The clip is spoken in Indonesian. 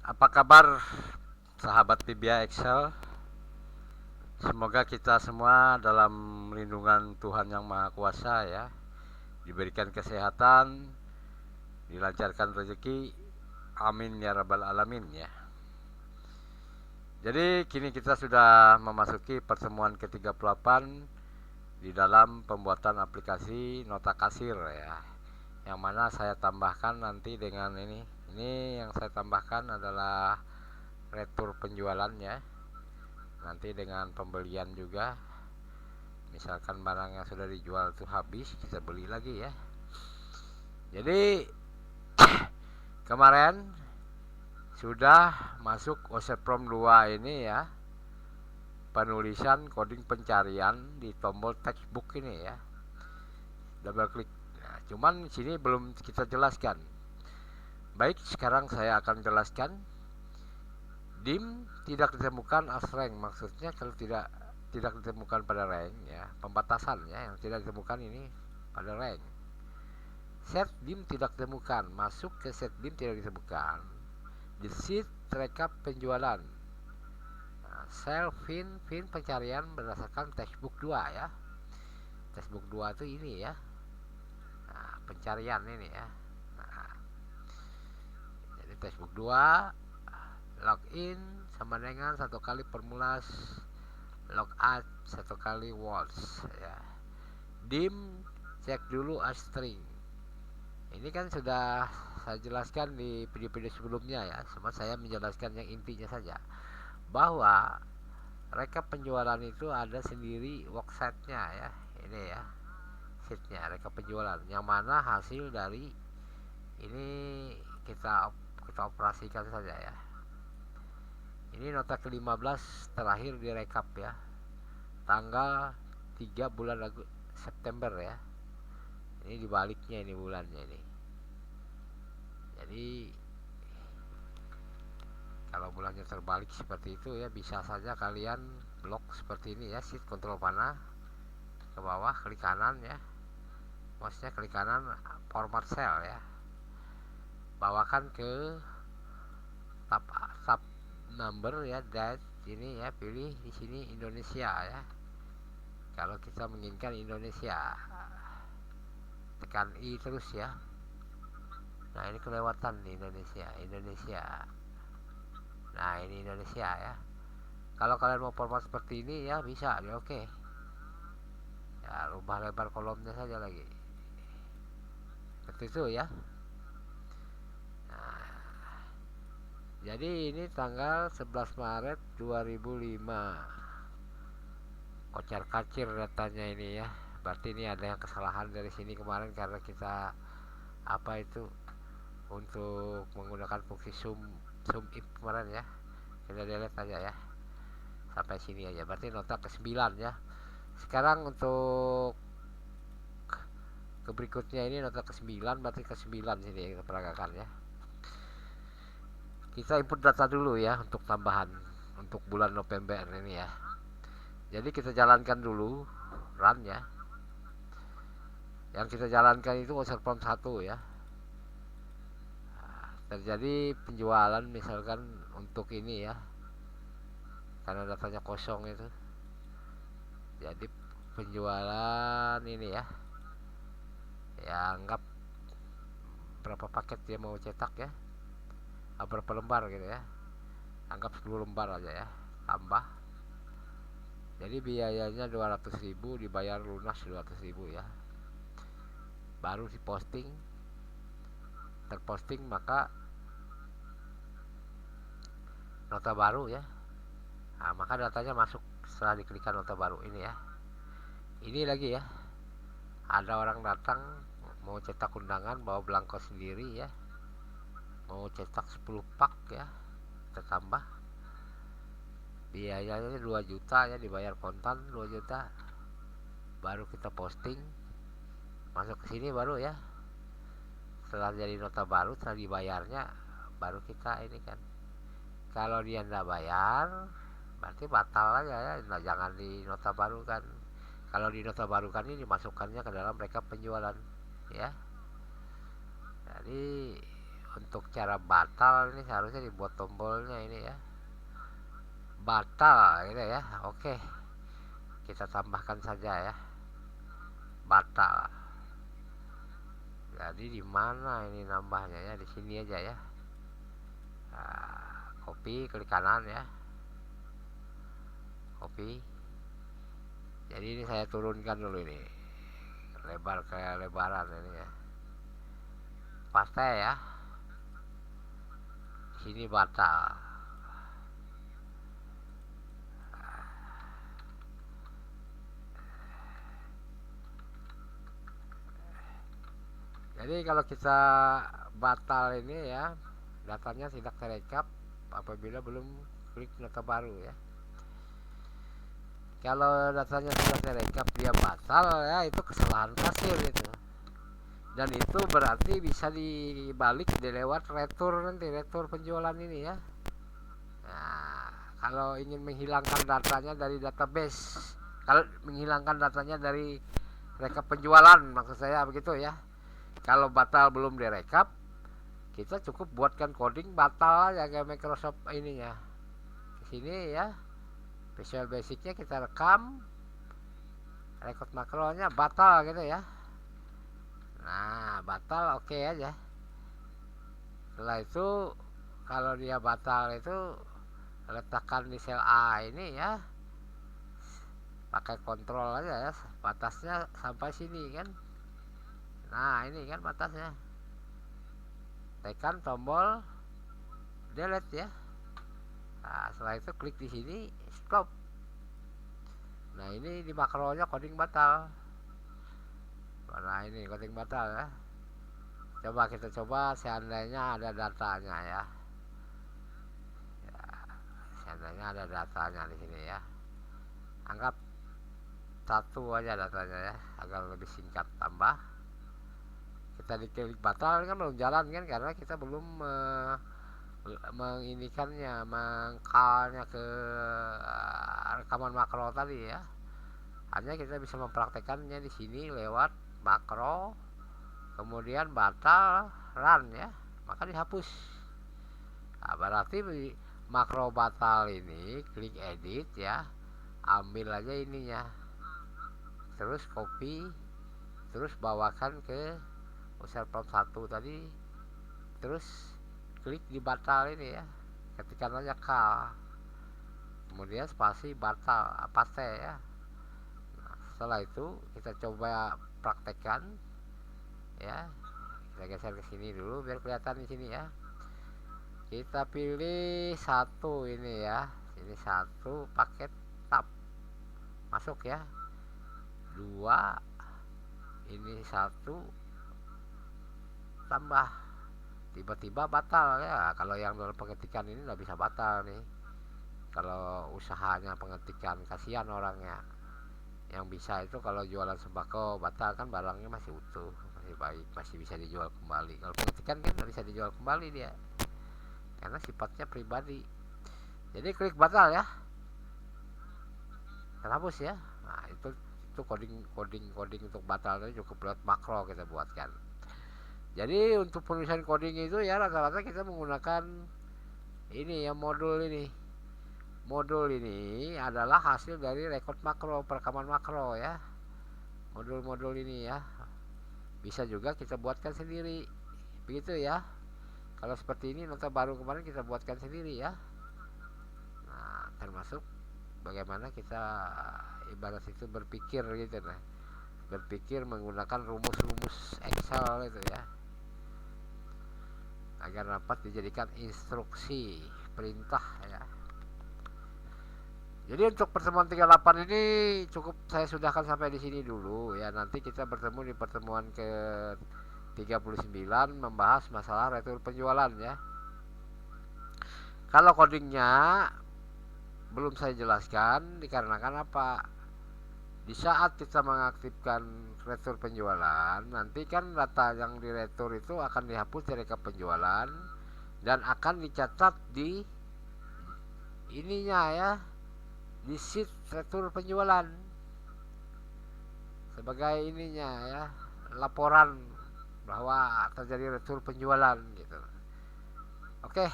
Apa kabar sahabat Tibia Excel? Semoga kita semua dalam lindungan Tuhan Yang Maha Kuasa ya, diberikan kesehatan, dilancarkan rezeki. Amin ya rabbal alamin ya. Jadi kini kita sudah memasuki pertemuan ke-38 di dalam pembuatan aplikasi nota kasir ya. Yang mana saya tambahkan nanti dengan ini. Ini yang saya tambahkan adalah retur penjualannya. Nanti dengan pembelian juga, misalkan barang yang sudah dijual itu habis, kita beli lagi ya. Jadi kemarin sudah masuk OSEPROM 2 ini ya, penulisan coding pencarian di tombol textbook ini ya, double klik. Nah, cuman sini belum kita jelaskan. Baik, sekarang saya akan jelaskan. Dim tidak ditemukan as rank, maksudnya kalau tidak ditemukan pada rank ya, pembatasan ya, yang tidak ditemukan ini pada rank. Set dim tidak ditemukan, masuk ke set dim tidak ditemukan. Di sheet rekap penjualan, nah, sell fin pencarian berdasarkan textbook 2 ya. Textbook 2 itu ini ya, nah, pencarian ini ya. Nah, jadi textbook 2 login sama dengan satu kali formulas logout, satu kali words ya. Dim cek dulu as string. Ini kan sudah saya jelaskan di video-video sebelumnya ya, cuma saya menjelaskan yang intinya saja, bahwa rekap penjualan itu ada sendiri worksite-nya ya. Ini ya, sheet-nya rekap penjualan, yang mana hasil dari ini kita operasikan saja ya. Ini nota ke-15 terakhir direkap ya, tanggal 3 bulan September ya. Ini dibaliknya ini bulannya ini. Jadi kalau bulannya terbalik seperti itu ya, bisa saja kalian blok seperti ini ya. Shift kontrol panah ke bawah, klik kanan ya, mouse-nya klik kanan, format cell ya, bawakan ke tab number ya, date ini ya, pilih di sini Indonesia ya. Kalau kita menginginkan Indonesia, tekan I terus ya. Nah, ini kelewatan di Indonesia. Nah, ini Indonesia ya. Kalau kalian mau format seperti ini ya, bisa ya, oke. Ya, rubah lebar kolomnya saja lagi. Seperti itu ya. Nah, jadi ini tanggal 11 Maret 2005. Kocar kacir datanya ini ya. Berarti ini ada yang kesalahan dari sini kemarin, karena kita untuk menggunakan fungsi zoom if kemarin ya. Kita delete aja ya. Sampai sini aja. Berarti nota ke-9 ya. Sekarang untuk ke berikutnya ini nota ke-9, berarti ke-9 sini kita peragakan ya. Kita input data dulu ya untuk tambahan untuk bulan November ini ya. Jadi kita jalankan dulu run ya. Yang kita jalankan itu OSEPROM 1 ya. Nah, terjadi penjualan misalkan untuk ini ya, karena datanya kosong itu. Jadi penjualan ini ya, anggap berapa paket dia mau cetak ya, berapa lembar gitu ya, anggap 10 lembar aja ya, tambah. Jadi biayanya 200.000, dibayar lunas 200.000 ya. Baru diposting, terposting, maka nota baru ya. Nah, maka datanya masuk setelah diklikkan nota baru ini ya. Ini lagi ya, ada orang datang mau cetak undangan, bawa belangko sendiri ya, mau cetak 10 pak ya, kita tambah. Biayanya 2 juta ya, dibayar kontan 2 juta. Baru kita posting, masuk ke sini baru ya. Setelah jadi nota baru, setelah dibayarnya, baru kita ini kan. Kalau dia nggak bayar, berarti batal aja ya. Nah, jangan di nota baru kan. Kalau di nota baru kan ini dimasukkannya ke dalam rekap penjualan ya. Jadi untuk cara batal ini seharusnya dibuat tombolnya ini ya, batal gitu ya. Oke, kita tambahkan saja ya, batal. Jadi di mana ini nambahnya ya, di sini aja ya. Nah, copy, klik kanan ya, copy. Jadi ini saya turunkan dulu ini, lebar ke lebaran ini ya, paste ya, sini batal. Jadi kalau kita batal ini ya, datanya tidak terekap apabila belum klik data baru ya. Kalau datanya sudah terekap dia batal ya, itu kesalahan hasil itu. Dan itu berarti bisa dibalik di lewat retur, nanti retur penjualan ini ya. Nah, kalau ingin menghilangkan datanya dari database, kalau menghilangkan datanya dari rekap penjualan, maksud saya begitu ya. Kalau batal belum direkap, kita cukup buatkan coding batal aja kayak Microsoft ininya. Di sini ya, Visual Basicnya kita rekam, record makronya batal gitu ya. Nah, batal oke aja. Setelah itu kalau dia batal itu letakkan di sel A ini ya, pakai kontrol aja ya, batasnya sampai sini kan. Nah ini kan batasnya, tekan tombol delete ya. Nah setelah itu klik di sini stop. Nah ini di makronya coding batal. Nah ini coding batal ya. Coba kita coba seandainya ada datanya ya. Seandainya ada datanya di sini ya. Anggap satu aja datanya ya, agar lebih singkat. Tambah, kita diklik batal kan belum jalan kan, karena kita belum menginikannya, mengkalnya ke rekaman makro tadi ya. Hanya kita bisa mempraktekannya di sini lewat makro, kemudian batal, run ya, maka dihapus. Nah, berarti makro batal ini klik edit ya, ambil aja ininya, terus copy, terus bawakan ke user prompt 1 tadi, terus klik di batal ini ya, ketikkan aja kal, kemudian spasi batal paste ya. Nah, setelah itu kita coba praktekkan ya, kita geser ke sini dulu biar kelihatan di sini ya. Kita pilih satu ini ya, ini satu paket tab masuk ya, dua ini satu tambah, tiba-tiba batal ya. Kalau yang dalam pengetikan ini nggak bisa batal nih, kalau usahanya pengetikan, kasihan orangnya. Yang bisa itu kalau jualan sembako batal kan, barangnya masih utuh, masih baik, masih bisa dijual kembali. Kalau pengetikan kan nggak bisa dijual kembali dia, karena sifatnya pribadi. Jadi klik batal ya, terhapus ya. Nah itu coding untuk batal itu cukup lewat makro kita buatkan. Jadi untuk penulisan coding itu ya rata-rata kita menggunakan ini ya, modul ini. Modul ini adalah hasil dari record makro, perekaman makro ya. Modul-modul ini ya, bisa juga kita buatkan sendiri, begitu ya. Kalau seperti ini nota baru kemarin kita buatkan sendiri ya. Nah termasuk bagaimana kita ibarat itu berpikir gitu, nah berpikir menggunakan rumus-rumus Excel itu ya, agar dapat dijadikan instruksi perintah ya. Jadi untuk pertemuan 38 ini cukup saya sudahkan sampai di sini dulu ya. Nanti kita bertemu di pertemuan ke 39 membahas masalah retur penjualan ya. Kalau codingnya belum saya jelaskan dikarenakan apa? Di saat kita mengaktifkan retur penjualan, nanti kan data yang diretur itu akan dihapus dari rekap penjualan dan akan dicatat di ininya ya, di sheet retur penjualan sebagai ininya ya, laporan bahwa terjadi retur penjualan gitu. Oke.